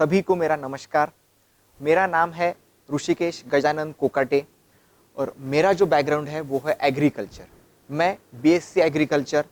सभी को मेरा नमस्कार। मेरा नाम है ऋषिकेश गजानंद कोकाटे और मेरा जो बैकग्राउंड है वो है एग्रीकल्चर। मैं BSc agriculture,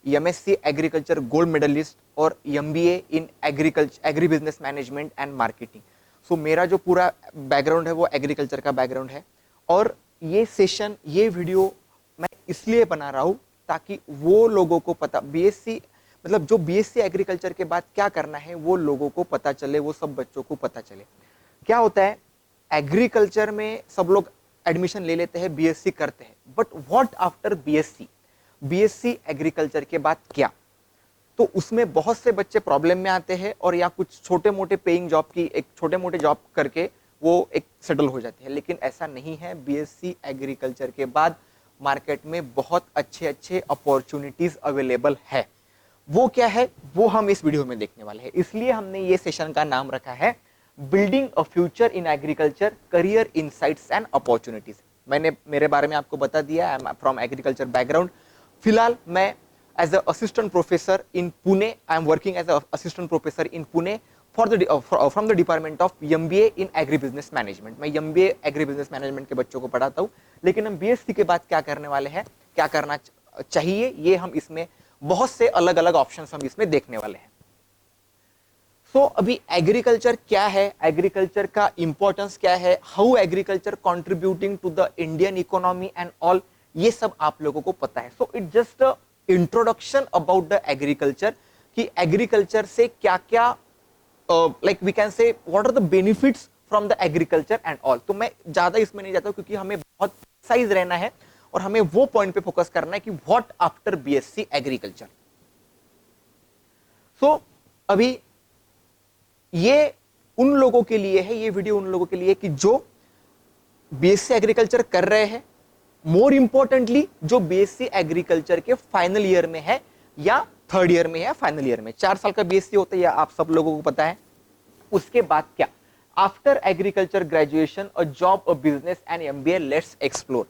MSc agriculture gold medallist और MBA in agriculture agri business management and marketing. So मेरा जो पूरा बैकग्राउंड है वो एग्रीकल्चर का बैकग्राउंड है। और ये सेशन, ये वीडियो मैं इसलिए बना रहा हूँ ताकि वो लोगों को पता, बीएससी मतलब जो बीएससी एग्रीकल्चर के बाद क्या करना है वो लोगों को पता चले, वो सब बच्चों को पता चले। क्या होता है, एग्रीकल्चर में सब लोग एडमिशन ले लेते हैं, बीएससी करते हैं, but what after BSc, BSc agriculture के बाद क्या? तो उसमें बहुत से बच्चे प्रॉब्लम में आते हैं और या कुछ छोटे मोटे पेइंग जॉब की, एक छोटे मोटे जॉब करके वो एक सेटल हो जाते हैं। लेकिन ऐसा नहीं है। बीएससी एग्रीकल्चर के बाद मार्केट में बहुत अच्छे अच्छे अपॉर्चुनिटीज अवेलेबल है। वो क्या है वो हम इस वीडियो में देखने वाले हैं। इसलिए हमने ये सेशन का नाम रखा है building a future in agriculture, career insights and opportunities. मैंने मेरे बारे में आपको बता दिया, I am from agriculture background. फिलहाल मैं as a assistant professor in Pune, I am working as a assistant professor in Pune from the department of MBA in agri business management. मैं एमबीए एग्री बिजनेस मैनेजमेंट के बच्चों को पढ़ाता हूँ। लेकिन हम बीएससी के बाद क्या करने वाले हैं, क्या करना चाहिए, ये हम इसमें बहुत से अलग अलग ऑप्शंस हम इसमें देखने वाले हैं। सो अभी एग्रीकल्चर क्या है, एग्रीकल्चर का इंपॉर्टेंस क्या है, how agriculture contributing to the Indian economy and all, ये सब आप लोगों को पता है। So it just introduction about the agriculture कि एग्रीकल्चर से क्या क्या, like we can say what are the benefits from the agriculture and all. तो मैं ज्यादा इसमें नहीं जाता क्योंकि हमें बहुत साइज रहना है और हमें वो पॉइंट पे फोकस करना है कि व्हाट आफ्टर बीएससी एग्रीकल्चर। सो अभी ये उन लोगों के लिए है, ये वीडियो उन लोगों के लिए कि जो बीएससी एग्रीकल्चर कर रहे हैं, मोर इंपॉर्टेंटली जो बीएससी एग्रीकल्चर के फाइनल ईयर में है या थर्ड ईयर में है, फाइनल ईयर में 4 साल का बीएससी होता है, या आप सब लोगों को पता है। उसके बाद क्या, after agriculture graduation a job, a business and MBA, let's explore.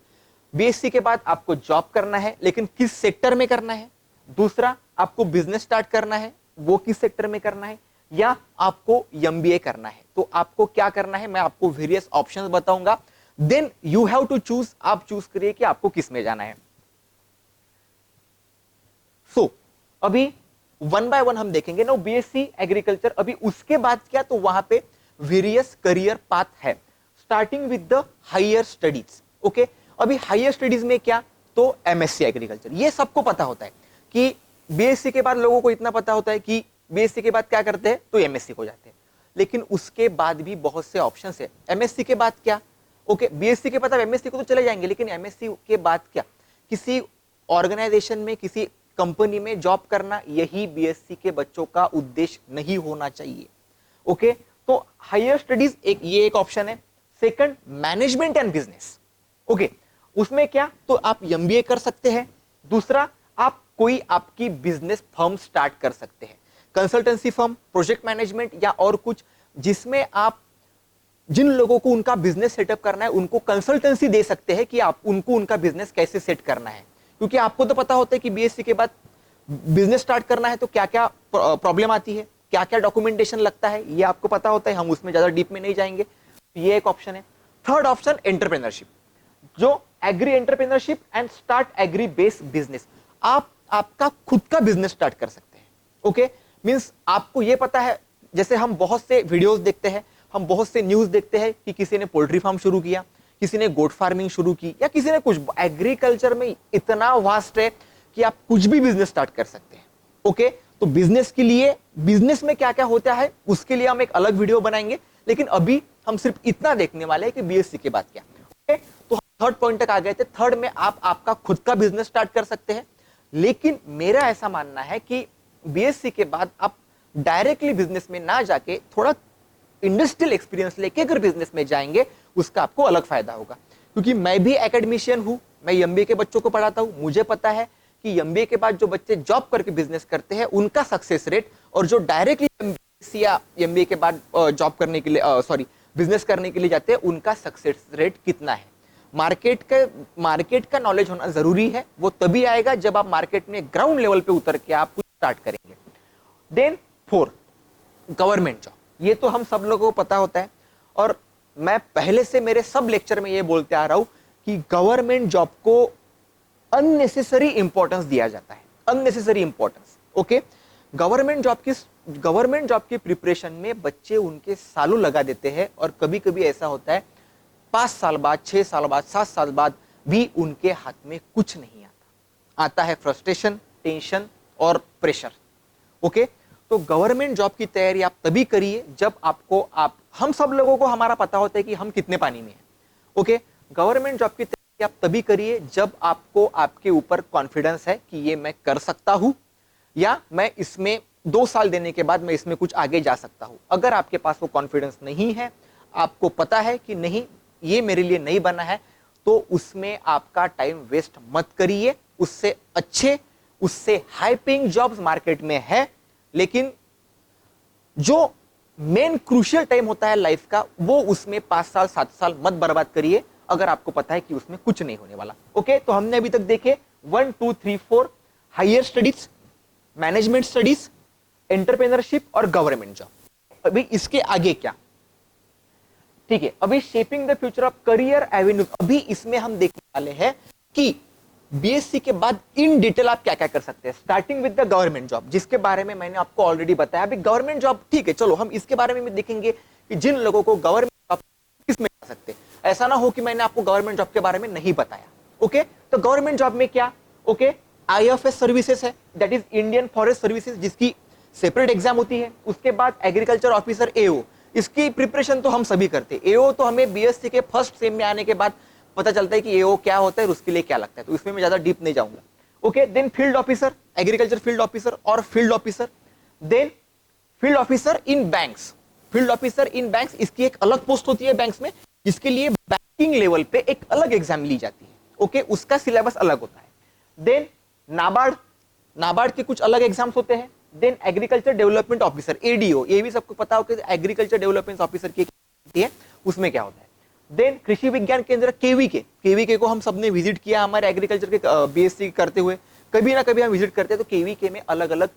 BSc के बाद आपको जॉब करना है, लेकिन किस सेक्टर में करना है। दूसरा, आपको बिजनेस स्टार्ट करना है, वो किस सेक्टर में करना है, या आपको एमबीए करना है। तो आपको क्या करना है, मैं आपको वेरियस ऑप्शंस बताऊंगा, then you have to choose. आप चूज करिए कि आपको किस में जाना है। सो अभी वन बाय वन हम देखेंगे ना बीएससी एग्रीकल्चर। अभी उसके बाद क्या, तो वहां पे वेरियस करियर पाथ है, starting with the higher studies. Okay, अभी हायर स्टडीज में क्या, तो एमएससी एग्रीकल्चर। ये सबको पता होता है कि बीएससी के बाद लोगों को इतना पता होता है कि बीएससी के बाद क्या करते हैं, तो एमएससी को जाते हैं। लेकिन उसके बाद भी बहुत से ऑप्शंस है। एमएससी के बाद क्या, ओके, बीएससी के बाद आप एमएससी को तो चले जाएंगे, लेकिन एमएससी के बाद क्या, किसी ऑर्गेनाइजेशन में, किसी कंपनी में जॉब करना, यही बीएससी के बच्चों का उद्देश्य नहीं होना चाहिए। ओके, तो हायर स्टडीज ये एक ऑप्शन है। Second, management and business. Okay, उसमें क्या, तो आप एमबीए कर सकते हैं। दूसरा, आप कोई आपकी बिजनेस फर्म स्टार्ट कर सकते हैं, कंसल्टेंसी फर्म, प्रोजेक्ट मैनेजमेंट या और कुछ, जिसमें आप जिन लोगों को उनका बिजनेस सेटअप करना है उनको कंसल्टेंसी दे सकते हैं कि आप उनको उनका बिजनेस कैसे सेट करना है। क्योंकि आपको तो पता होता है कि बीएससी के बाद बिजनेस स्टार्ट करना है तो क्या क्या प्रॉब्लम आती है, क्या क्या डॉक्यूमेंटेशन लगता है, ये आपको पता होता है। हम उसमें ज्यादा डीप में नहीं जाएंगे। ये एक ऑप्शन है। थर्ड ऑप्शन, एंटरप्रेन्योरशिप, जो agri entrepreneurship and start agri based business. आप आपका खुद का बिजनेस स्टार्ट कर सकते हैं। ओके, मींस आपको ये पता है, जैसे हम बहुत से वीडियोस देखते हैं, हम बहुत से न्यूज देखते हैं कि किसी ने पोल्ट्री फार्म शुरू किया, किसी ने गोट फार्मिंग शुरू की, या किसी ने कुछ। एग्रीकल्चर में इतना वास्ट है कि आप कुछ भी बिजनेस स्टार्ट कर सकते हैं। ओके, तो बिजनेस के लिए, बिजनेस में क्या क्या होता है उसके लिए हम एक अलग वीडियो बनाएंगे, लेकिन अभी हम सिर्फ इतना देखने वाले हैं कि बीएससी के बाद क्या। ओके, तो थर्ड पॉइंट तक आ गए थे। थर्ड में आप आपका खुद का बिजनेस स्टार्ट कर सकते हैं। लेकिन मेरा ऐसा मानना है कि बीएससी के बाद आप डायरेक्टली बिजनेस में ना जाके थोड़ा इंडस्ट्रियल एक्सपीरियंस लेके अगर बिजनेस में जाएंगे, उसका आपको अलग फायदा होगा। क्योंकि मैं भी एकेडमिशियन हूं, मैं एमबीए के बच्चों को पढ़ाता हूं। मुझे पता है कि एमबीए के बाद जो बच्चे जॉब करके बिजनेस करते हैं उनका सक्सेस रेट, और जो डायरेक्टली एमबीए या एमबीए के बाद जॉब करने के लिए बिजनेस करने के लिए जाते हैं, उनका सक्सेस रेट कितना है। मार्केट का नॉलेज होना जरूरी है। वो तभी आएगा जब आप मार्केट में ग्राउंड लेवल पे उतर के आप कुछ स्टार्ट करेंगे। Then four, government job. ये तो हम सब लोगों को पता होता है, और मैं पहले से मेरे सब लेक्चर में ये बोलते आ रहा हूं कि गवर्नमेंट जॉब को अननेसेसरी इंपॉर्टेंस दिया जाता है, unnecessary importance. Okay, government job की प्रिपरेशन में बच्चे उनके सालों लगा देते हैं, और कभी कभी ऐसा होता है 5 साल बाद, 6 साल बाद, 7 साल बाद भी उनके हाथ में कुछ नहीं आता। आता है फ्रस्ट्रेशन, टेंशन और प्रेशर। ओके, तो गवर्नमेंट जॉब की तैयारी आप तभी करिए जब हम सब लोगों को हमारा पता होता है कि हम कितने पानी में हैं। ओके, गवर्नमेंट जॉब की तैयारी आप तभी करिए जब आपको आपके ऊपर कॉन्फिडेंस है कि ये मैं कर सकता हूं, या मैं इसमें 2 साल देने के बाद मैं इसमें कुछ आगे जा सकता हूं। अगर आपके पास वो कॉन्फिडेंस नहीं है, आपको पता है कि नहीं ये मेरे लिए नहीं बना है, तो उसमें आपका टाइम वेस्ट मत करिए। उससे अच्छे, उससे हाई पेइंग जॉब्स मार्केट में है, लेकिन जो मेन क्रूशियल टाइम होता है लाइफ का, वो उसमें 5 साल 7 साल मत बर्बाद करिए अगर आपको पता है कि उसमें कुछ नहीं होने वाला। ओके, तो हमने अभी तक देखे 1 2 3 4 higher studies, management studies, entrepreneurship और गवर्नमेंट जॉब। अभी इसके आगे क्या, ठीक है, अभी shaping the future of career avenue. अभी इसमें हम देखने वाले हैं कि बीएससी के बाद इन डिटेल आप क्या क्या कर सकते हैं, starting with the government job, जिसके बारे में मैंने आपको ऑलरेडी बताया। अभी गवर्नमेंट जॉब ठीक है, चलो हम इसके बारे में भी देखेंगे कि जिन लोगों को गवर्नमेंट जॉब किस में जा सकते हैं। ऐसा ना हो कि मैंने आपको गवर्नमेंट जॉब के बारे में नहीं बताया। ओके, तो गवर्नमेंट जॉब में क्या, ओके, आईएफएस सर्विसेज है, that is Indian forest services, जिसकी सेपरेट एग्जाम होती है। उसके बाद एग्रीकल्चर ऑफिसर एओ, इसकी प्रिपरेशन तो हम सभी करते हैं। एओ तो हमें बीएससी के फर्स्ट सेम में आने के बाद पता चलता है कि एओ क्या होता है और उसके लिए क्या लगता है, तो इसमें मैं ज्यादा डीप नहीं जाऊंगा। Okay, then field officer, agriculture field officer और field officer, then field officer in banks. Field officer in banks, इसकी एक अलग पोस्ट होती है बैंक्स में, जिसके लिए बैंकिंग लेवल पे एक अलग एग्जाम ली जाती है। ओके, उसका सिलेबस अलग होता है। देन नाबार्ड के कुछ अलग एग्जाम्स होते हैं। Then agriculture development officer, ADO, ये भी सबको पता हो कि एग्रीकल्चर डेवलपमेंट ऑफिसर की है, उसमें क्या होता है। देन कृषि विज्ञान केंद्र, केवीके को हम सबने विजिट किया हमारे एग्रीकल्चर के बीएससी करते हुए, कभी ना कभी हम विजिट करते हैं। तो केवीके में अलग अलग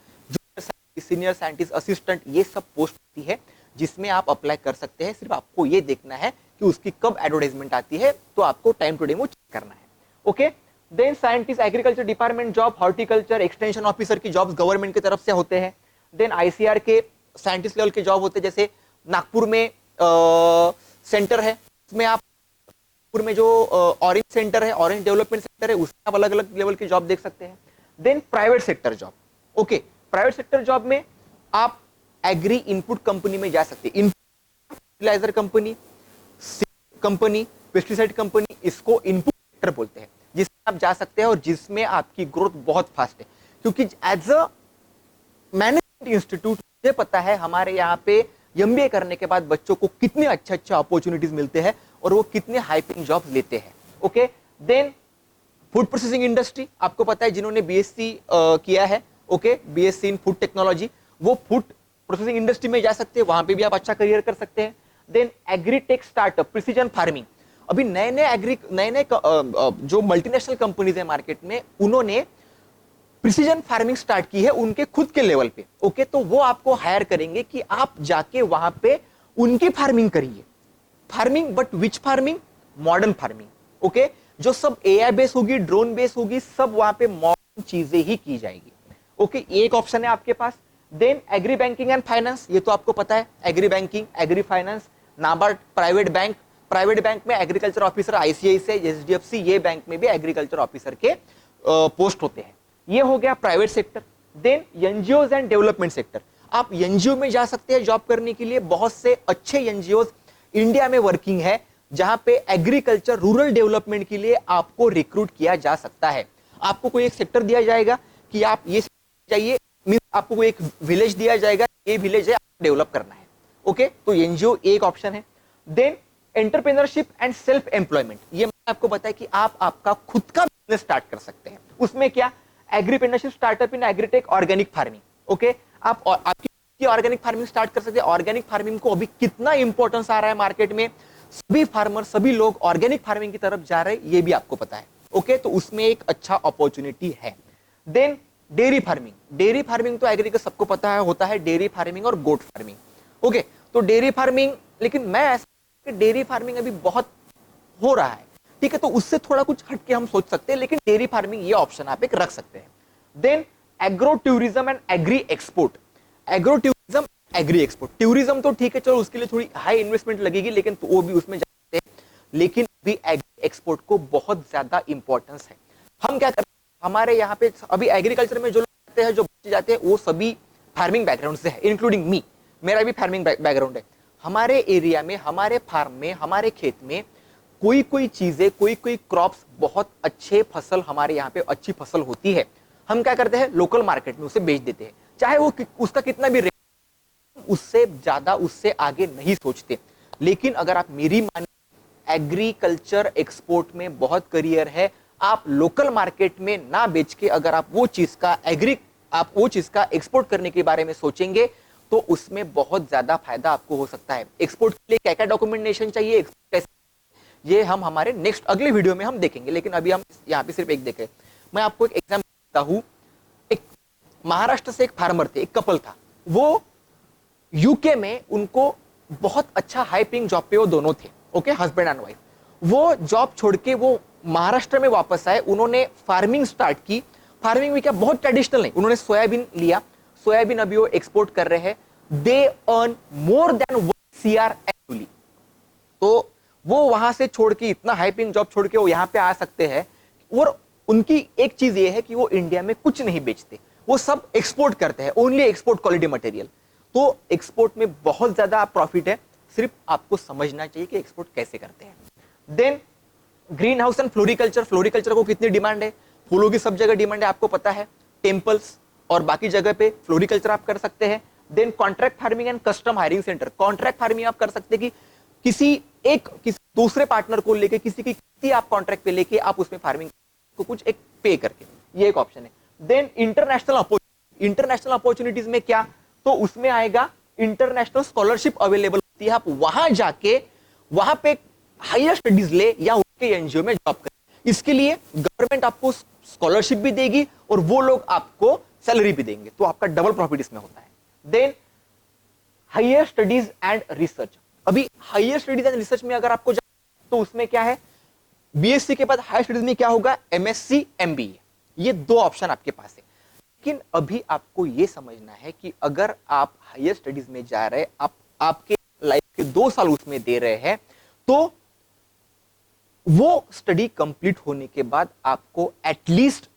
सीनियर साइंटिस्ट, असिस्टेंट, ये सब पोस्ट होती है जिसमें आप अप्लाई कर सकते हैं। सिर्फ आपको ये देखना है कि उसकी कब एडवर्टाइजमेंट आती है, तो आपको टाइम टू डेमो चेक करना है। Okay, then scientist agriculture department job, horticulture extension officer की जॉब्स गवर्नमेंट की तरफ से होते हैं। देन आईसीआर के साइंटिस्ट लेवल के जॉब होते हैं, जैसे नागपुर में सेंटर है, उसमें आप नागपुर में जो ऑरेंज सेंटर है, ऑरेंज डेवलपमेंट सेंटर है, उसमें आप अलग अलग लेवल की जॉब देख सकते हैं। Then private sector job, okay, private sector job में आप एग्री इनपुट कंपनी में जा सकते हैं। फर्टिलाइजर कंपनी, पेस्टिसाइड कंपनी, इसको इनपुट सेक्टर बोलते हैं, जिसमें आप जा सकते हैं और जिसमें आपकी ग्रोथ बहुत फास्ट है। क्योंकि एज अ मैनेजमेंट इंस्टीट्यूट मुझे पता है हमारे यहाँ पे एमबीए करने के बाद बच्चों को कितने अच्छे अच्छे अपॉर्चुनिटीज मिलते हैं और वो कितने हाई पेइंग जॉब्स लेते हैं। Okay, then food processing industry, आपको पता है जिन्होंने बीएससी किया है, okay, BSc in food technology, वो फूड प्रोसेसिंग इंडस्ट्री में जा सकते हैं, वहां पे भी आप अच्छा करियर कर सकते हैं। Then agritech startup, precision farming, अभी नए जो मल्टीनेशनल कंपनीज है मार्केट में, उन्होंने प्रिसीजन फार्मिंग स्टार्ट की है उनके खुद के लेवल पे। ओके, तो वो आपको हायर करेंगे कि आप जाके वहां पे उनकी फार्मिंग करिए। Farming, but which farming, modern farming. Okay, जो सब एआई बेस होगी, ड्रोन बेस होगी, सब वहां पे मॉडर्न चीजें ही की जाएगी। ओके, एक ऑप्शन है आपके पास। Then agri banking and finance, ये तो आपको पता है, agri banking, agri finance, NABARD, private bank में एग्रीकल्चर ऑफिसर, आईसीआईसीआई, एचडीएफसी, ये बैंक में भी एग्रीकल्चर ऑफिसर के पोस्ट होते हैं। ये हो गया private sector. Then NGOs and development sector, आप एनजीओ में जा सकते हैं जॉब करने के लिए। बहुत से अच्छे एनजीओ इंडिया में वर्किंग है जहां पे एग्रीकल्चर, रूरल डेवलपमेंट के लिए आपको रिक्रूट किया जा सकता है। आपको कोई एक सेक्टर दिया जाएगा कि आप ये चाहिए, मींस आपको कोई एक विलेज दिया जाएगा, ये विलेज है, आपको डेवलप करना है। ओके, तो एनजीओ एक ऑप्शन है। Then entrepreneurship and self employment, ये मैंने आपको बताया कि आप आपका खुद का बिजनेस स्टार्ट कर सकते हैं। उसमें क्या, agripreneurship startup in agritech, organic farming. Okay, आप आपकी ऑर्गेनिक फार्मिंग स्टार्ट कर सकते हैं। ऑर्गेनिक फार्मिंग को अभी कितना इंपॉर्टेंस आ रहा है मार्केट में, सभी फार्मर, सभी लोग ऑर्गेनिक फार्मिंग की तरफ जा रहे हैं, ये भी आपको पता है। ओके, तो उसमें एक अच्छा अपॉर्चुनिटी है। देन डेयरी फार्मिंग तो एग्रीकल्चर सबको पता है होता है, डेयरी फार्मिंग और गोट फार्मिंग। ओके, तो डेयरी फार्मिंग, लेकिन मैं ऐसा डेयरी फार्मिंग अभी बहुत हो रहा है, ठीक है, तो उससे थोड़ा कुछ हटके हम सोच सकते हैं, लेकिन डेयरी फार्मिंग ये ऑप्शन आप एक रख सकते हैं। Then agro tourism and agri export. Agro tourism, agri export. Tourism तो ठीक है, चलो उसके लिए थोड़ी हाई इन्वेस्टमेंट लगेगी, लेकिन तो वो भी उसमें जाते हैं, लेकिन भी एग्री एक्सपोर्ट को बहुत ज्यादा इंपॉर्टेंस है। हम क्या करते हैं, हमारे यहाँ पे अभी एग्रीकल्चर में जो लोग आते हैं, जो बच्चे जाते हैं, वो सभी फार्मिंग बैकग्राउंड से है, इंक्लूडिंग मी, मेरा भी फार्मिंग बैकग्राउंड है। हमारे एरिया में, हमारे फार्म में, हमारे खेत में कोई कोई चीजें, कोई कोई क्रॉप्स बहुत अच्छे फसल, हमारे यहाँ पे अच्छी फसल होती है, हम क्या करते हैं, लोकल मार्केट में उसे बेच देते हैं, चाहे वो उसका कितना भी रेट, उससे ज्यादा, उससे आगे नहीं सोचते। लेकिन अगर आप मेरी माने, एग्रीकल्चर एक्सपोर्ट में बहुत करियर है। आप लोकल मार्केट में ना बेच के अगर आप वो चीज का आप वो चीज का एक्सपोर्ट करने के बारे में सोचेंगे, तो उसमें बहुत ज्यादा फायदा आपको हो सकता है। एक्सपोर्ट के लिए क्या क्या डॉक्यूमेंटेशन चाहिए, ये हम हमारे नेक्स्ट अगले वीडियो में हम देखेंगे, लेकिन अभी हम यहाँ पे सिर्फ एक देखें। मैं आपको एक एग्जाम्पल देता हूँ। एक महाराष्ट्र से एक फार्मर थे, एक कपल था, वो यूके में, उनको बहुत अच्छा हाई पेइंग जॉब पे वो दोनों थे, ओके, हस्बैंड एंड वाइफ। वो जॉब छोड़ के वो महाराष्ट्र में वापस आए, उन्होंने फार्मिंग स्टार्ट की। फार्मिंग में क्या, बहुत ट्रेडिशनल नहीं, उन्होंने सोयाबीन लिया, सोयाबीन अभी वो एक्सपोर्ट कर रहे हैं। They earn more than 1 CR annually. तो वो वहां से छोड़ के, इतना हाई पेइंग जॉब छोड़ के वो यहाँ पे आ सकते हैं। और उनकी एक चीज ये है कि वो इंडिया में कुछ नहीं बेचते, वो सब एक्सपोर्ट करते हैं, ओनली एक्सपोर्ट क्वालिटी मटेरियल। तो एक्सपोर्ट में बहुत ज्यादा प्रॉफिट है, सिर्फ आपको समझना चाहिए कि एक्सपोर्ट कैसे करते हैं। Then green house and floriculture. Floriculture को कितनी डिमांड है, फूलों की सब जगह डिमांड है, आपको पता है, टेम्पल्स और बाकी जगह पे फ्लोरिकल्चर आप कर सकते हैं। Then contract farming and custom hiring centre. Contract farming आप कर सकते हैं कि किसी दूसरे पार्टनर को लेके, किसी की खेती आप कॉन्ट्रैक्ट पे लेके आप उसमें फार्मिंग को कुछ एक पे करके, ये एक ऑप्शन है। Then international opportunity. International opportunities में क्या, तो उसमें आएगा इंटरनेशनल स्कॉलरशिप अवेलेबल होती है, आप वहां जाके वहां पे हायर स्टडीज ले या उनके एनजीओ में जॉब करें। इसके लिए गवर्नमेंट आपको स्कॉलरशिप भी देगी और वो लोग आपको सैलरी भी देंगे, तो आपका डबल प्रॉफिट इसमें होता है। Then higher studies and research. अभी हायर स्टडीज एंड रिसर्च में अगर आपको तो उसमें क्या है, बीएससी के बाद हायर स्टडीज में क्या होगा, एमएससी एमबीए, ये दो ऑप्शन आपके पास है। लेकिन अभी आपको यह समझना है कि अगर आप हायर स्टडीज में जा रहे, आप आपके लाइफ के 2 साल उसमें दे रहे हैं, तो वो स्टडी कंप्लीट होने के बाद आपको एटलीस्ट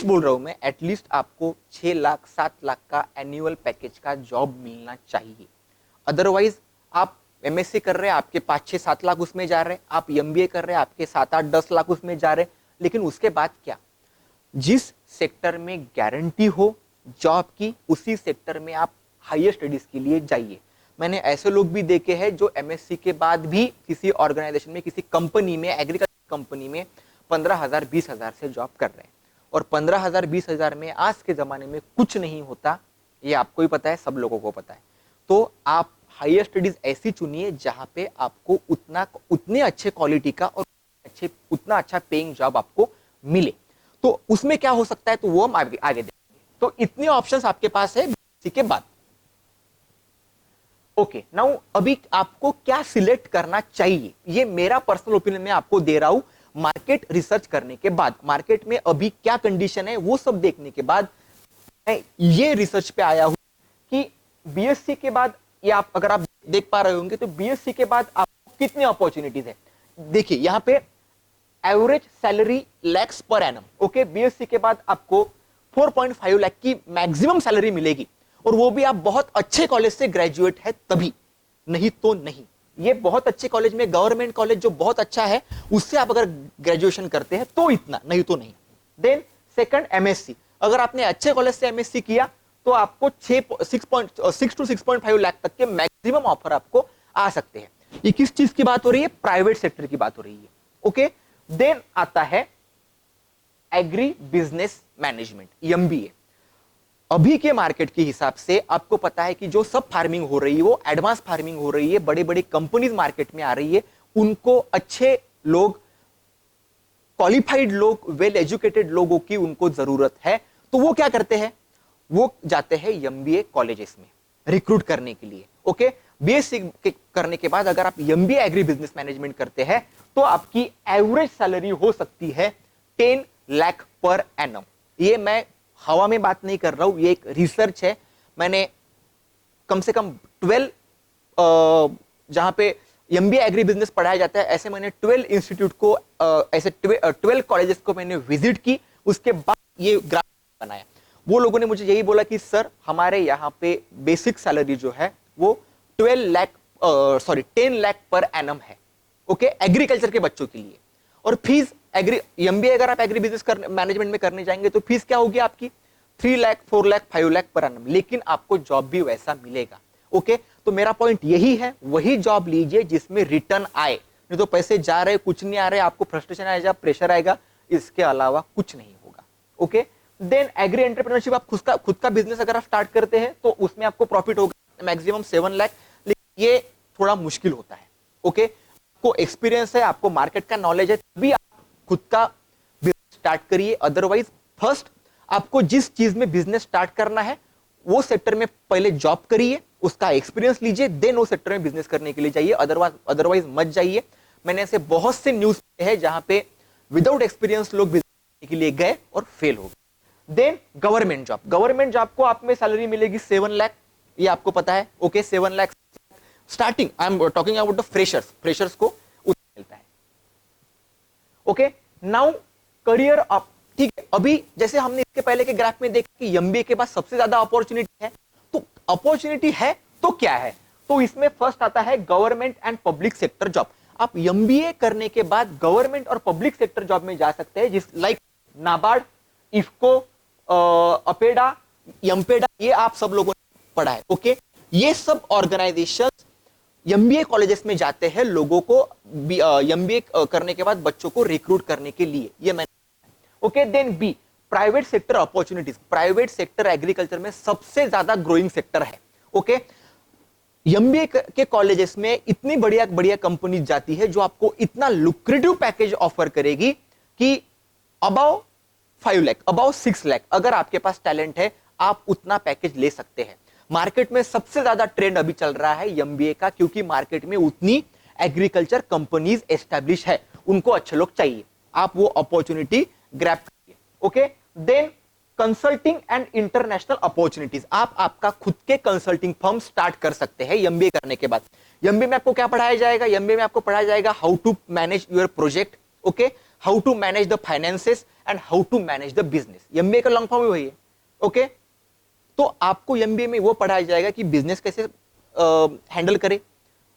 बोल रहा हूं मैं, एटलीस्ट आपको 6 लाख 7 लाख का एनुअल पैकेज का जॉब मिलना चाहिए। अदरवाइज आप एमएससी कर रहे हैं, आपके 5-6-7 लाख उसमें जा रहे हैं, आप एमबीए कर रहे हैं, आपके 7-8-10 लाख उसमें जा रहे हैं, लेकिन उसके बाद क्या, जिस सेक्टर में गारंटी हो जॉब की, उसी सेक्टर में आप हायर स्टडीज के लिए जाइए। मैंने ऐसे लोग भी देखे हैं जो एमएससी के बाद भी किसी ऑर्गेनाइजेशन में, किसी कंपनी में, एग्रीकल्चर कंपनी में 15,000 20,000 से जॉब कर रहे हैं। और 15,000 20,000 में आज के जमाने में कुछ नहीं होता, ये आपको ही पता है, सब लोगों को पता है। तो आप हायर स्टडीज ऐसी चुनिए जहां पे आपको उतने अच्छे क्वालिटी का और उतना अच्छा पेइंग जॉब आपको मिले। तो उसमें क्या हो सकता है, तो वो हम आगे देखेंगे। तो इतने ऑप्शंस आपके पास है बीएससी के बाद। ओके, नाउ अभी आपको क्या सिलेक्ट करना चाहिए, ये मेरा पर्सनल ओपिनियन मैं आपको दे रहा हूं। मार्केट रिसर्च करने के बाद, मार्केट में अभी क्या कंडीशन है वो सब देखने के बाद मैं ये रिसर्च पे आया हूं कि बीएससी के बाद, ये आप अगर आप देख पा रहे होंगे, तो बीएससी के बाद आपको कितनी अपॉर्चुनिटीज है। देखिए यहां पे average salary lakhs per annum, okay, BSc के बाद आपको 4.5 लाख की मैक्सिमम सैलरी मिलेगी, और वो भी आप बहुत अच्छे कॉलेज से ग्रेजुएट है तभी, नहीं तो नहीं। ये बहुत अच्छे कॉलेज में, गवर्नमेंट कॉलेज जो बहुत अच्छा है, उससे आप अगर ग्रेजुएशन करते हैं तो इतना, नहीं तो नहीं। देन सेकंड एमएससी, अगर आपने अच्छे कॉलेज से एमएससी किया तो आपको 6 to 6.5 लाख तक के मैक्सिमम ऑफर आपको आ सकते हैं। ये किस चीज की बात हो रही है, प्राइवेट सेक्टर की बात हो रही है, ओके। देन आता है एग्री बिजनेस मैनेजमेंट, एमबीए। अभी के मार्केट के हिसाब से आपको पता है कि जो सब फार्मिंग हो रही है वो एडवांस फार्मिंग हो रही है, बड़े बड़े कंपनीज मार्केट में आ रही है, उनको अच्छे लोग, क्वालिफाइड लोग, वेल एजुकेटेड लोगों की उनको जरूरत है। तो वो क्या करते हैं, वो जाते हैं एमबीए कॉलेजेस में रिक्रूट करने के लिए, ओके, बीएससी करने के बाद अगर आप एमबीए एग्री बिजनेस मैनेजमेंट करते हैं तो आपकी एवरेज सैलरी हो सकती है 10 लाख पर एनम। ये मैं हवा में बात नहीं कर रहा हूं, ये एक रिसर्च है। मैंने कम से कम 12 जहां पे एमबीए एग्री बिजनेस पढ़ाया जाता है, ऐसे मैंने 12 इंस्टीट्यूट को ऐसे 12 कॉलेजेस को मैंने विजिट की, उसके बाद ये ग्राफ बनाया। वो लोगों ने मुझे यही बोला कि सर हमारे यहाँ पे बेसिक सैलरी जो है वो 10 लाख पर एनम है, ओके, एग्रीकल्चर के बच्चों के लिए। और फीस एग्री एमबीए अगर आप एग्री बिजनेस मैनेजमेंट में करने जाएंगे तो फीस क्या होगी आपकी 3 लाख 4 लाख 5 लाख पर एनम, लेकिन आपको जॉब भी वैसा मिलेगा। ओके, तो मेरा पॉइंट यही है, वही जॉब लीजिए जिसमें रिटर्न आए, नहीं तो पैसे जा रहे कुछ नहीं आ रहे, आपको फ्रस्ट्रेशन आएगा, प्रेशर आएगा, इसके अलावा कुछ नहीं होगा। ओके, देन एग्री एंटरप्रेन्योरशिप, आप खुद का बिजनेस अगर आप स्टार्ट करते हैं तो उसमें आपको प्रॉफिट होगा मैक्सिमम 7 लाख, लेकिन ये थोड़ा मुश्किल होता है। ओके, आपको एक्सपीरियंस है, आपको मार्केट का नॉलेज है, तभी आप खुद का बिजनेस स्टार्ट करिए। अदरवाइज फर्स्ट आपको जिस चीज में बिजनेस स्टार्ट करना है वो सेक्टर में पहले जॉब करिए, उसका एक्सपीरियंस लीजिए, देन वो सेक्टर में बिजनेस करने के लिए जाइए, अदरवाइज मत जाइए। मैंने ऐसे बहुत से न्यूज है जहां पे विदाउट एक्सपीरियंस लोग बिजनेस करने के लिए गए और फेल हो गए। देन गवर्नमेंट जॉब को आप में सैलरी मिलेगी 7 लाख, ये आपको पता है। Okay, 7 lakh starting, I am talking about the freshers को उतना मिलता है। ओके, नाउ करियर अप, ठीक है। अभी जैसे हमने इसके पहले के ग्राफ में देखा कि एमबीए के बाद सबसे ज्यादा अपॉर्चुनिटी है, तो अपॉर्चुनिटी है तो क्या है, तो इसमें फर्स्ट आता है government and public sector job. आप एमबीए करने के बाद गवर्नमेंट और पब्लिक सेक्टर जॉब में जा सकते हैं, जिस लाइक नाबार्ड, इफको, अपेडा, एमपेडा, ये आप सब लोगों ने पढ़ा है। ओके, ये सब ऑर्गेनाइजेशन एमबीए कॉलेजेस में जाते हैं लोगों को एमबीए करने के बाद बच्चों को रिक्रूट करने के लिए, ये मैंने। Okay, then B private sector opportunities. Private sector agriculture में सबसे ज्यादा ग्रोइंग सेक्टर है। ओके, एमबीए के कॉलेजेस में इतनी बढ़िया बढ़िया कंपनी जाती है जो आपको इतना लुक्रेटिव पैकेज ऑफर करेगी कि अबाउ 5 लाख, अबाउ 6 लाख, अगर आपके पास टैलेंट है आप उतना पैकेज ले सकते हैं। मार्केट में सबसे ज्यादा ट्रेंड अभी चल रहा है एमबीए का, क्योंकि मार्केट में उतनी एग्रीकल्चर कंपनीज एस्टैब्लिश है, उनको अच्छे लोग चाहिए, आप वो अपॉर्चुनिटी ग्रैब करिए। Okay, then consulting and international opportunities, आप आपका खुद के कंसल्टिंग फर्म स्टार्ट कर सकते हैं एमबीए करने के बाद। एमबीए में आपको क्या पढ़ाया जाएगा, एमबीए में आपको पढ़ाया जाएगा how to manage your project, okay, how to manage the finances and how to manage the business. MBA का लॉन्ग फॉर्म ही वही है। ओके, तो आपको एमबीए में वो पढ़ाया जाएगा कि बिजनेस कैसे हैंडल करे,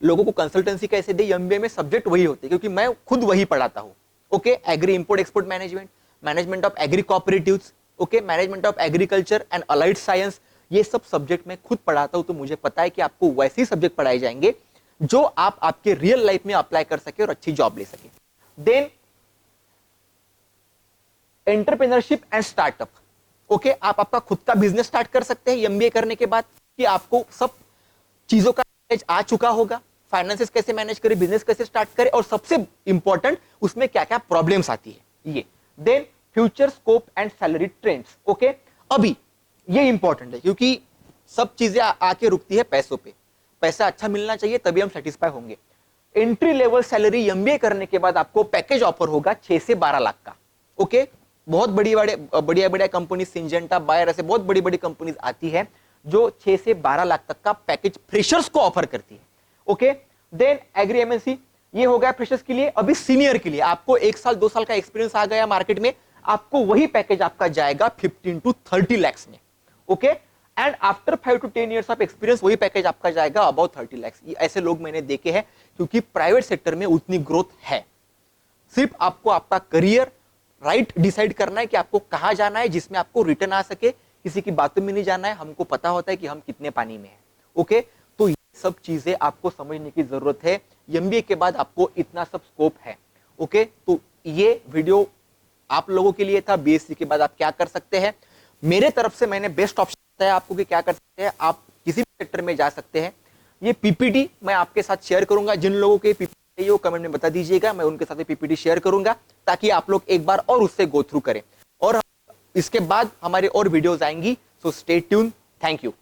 लोगों को कंसल्टेंसी कैसे दे। एमबीए में सब्जेक्ट वही होते हैं, क्योंकि मैं खुद वही पढ़ाता हूं। Okay, agri import export management, management of agri cooperatives, okay, management of agriculture and allied science, ये सब सब्जेक्ट मैं खुद पढ़ाता हूं, तो मुझे पता है कि आपको वैसे ही सब्जेक्ट पढ़ाए जाएंगे जो आप आपके रियल लाइफ में अप्लाई कर सके और अच्छी जॉब ले सके। Then entrepreneurship and startup. Okay, आप आपका खुद का बिजनेस स्टार्ट कर सकते हैं एमबीए करने के बाद, कि आपको सब चीजों का नॉलेज आ चुका होगा, फाइनेंसेस कैसे मैनेज करें, बिजनेस कैसे स्टार्ट करें, और सबसे इंपॉर्टेंट उसमें क्या क्या प्रॉब्लम्स आती है ये। Then future scope and salary trends. Okay, अभी ये इंपॉर्टेंट है क्योंकि सब चीजें आके रुकती है पैसों पे, पैसा अच्छा मिलना चाहिए तभी हम सेटिस्फाई होंगे। एंट्री लेवल सैलरी एमबीए करने के बाद आपको पैकेज ऑफर होगा 6 से 12 लाख का। ओके, बहुत बढ़िया कंपनी, सिंजेंटा, बायर, ऐसे बहुत बड़ी बड़ी कंपनीज आती है जो 6 से 12 लाख तक का पैकेज फ्रेशर्स को ऑफर करती है। ओके, देन एग्री एमएनसी, ये हो गया फ्रेशर्स के लिए। अभी सीनियर के लिए आपको 1 साल 2 साल का एक्सपीरियंस आ गया मार्केट में, आपको वही पैकेज आपका जाएगा 15 to 30 lakhs में। Okay, and after 5 to 10 years of experience वही पैकेज आपका जाएगा अबाउट 30 lakhs। ऐसे लोग मैंने देखे हैं, क्योंकि प्राइवेट सेक्टर में उतनी ग्रोथ है। सिर्फ आपको आपका करियर राइट डिसाइड करना है कि आपको कहां जाना है, जिसमें आपको रिटर्न आ सके, किसी की बातों में नहीं जाना है, हमको पता होता है कि हम कितने पानी में हैं। ओके, तो ये सब चीजें आपको समझने की जरूरत है। एमबीए के बाद आपको इतना सब स्कोप है। ओके, तो ये वीडियो आप लोगों के लिए था, बीएससी के बाद आप क्या कर सकते हैं। मेरे तरफ से मैंने बेस्ट ऑप्शन बताया आपको कि क्या कर सकते हैं, आप किसी भी सेक्टर में जा सकते हैं। ये पीपीटी मैं आपके साथ शेयर करूंगा, जिन लोगों के पीपीटी चाहिए वो कमेंट में बता दीजिएगा, मैं उनके साथ पीपीटी शेयर करूंगा ताकि आप लोग एक बार और उससे गो थ्रू करें। और इसके बाद हमारे और वीडियोस आएंगी, so stay tune. Thank you.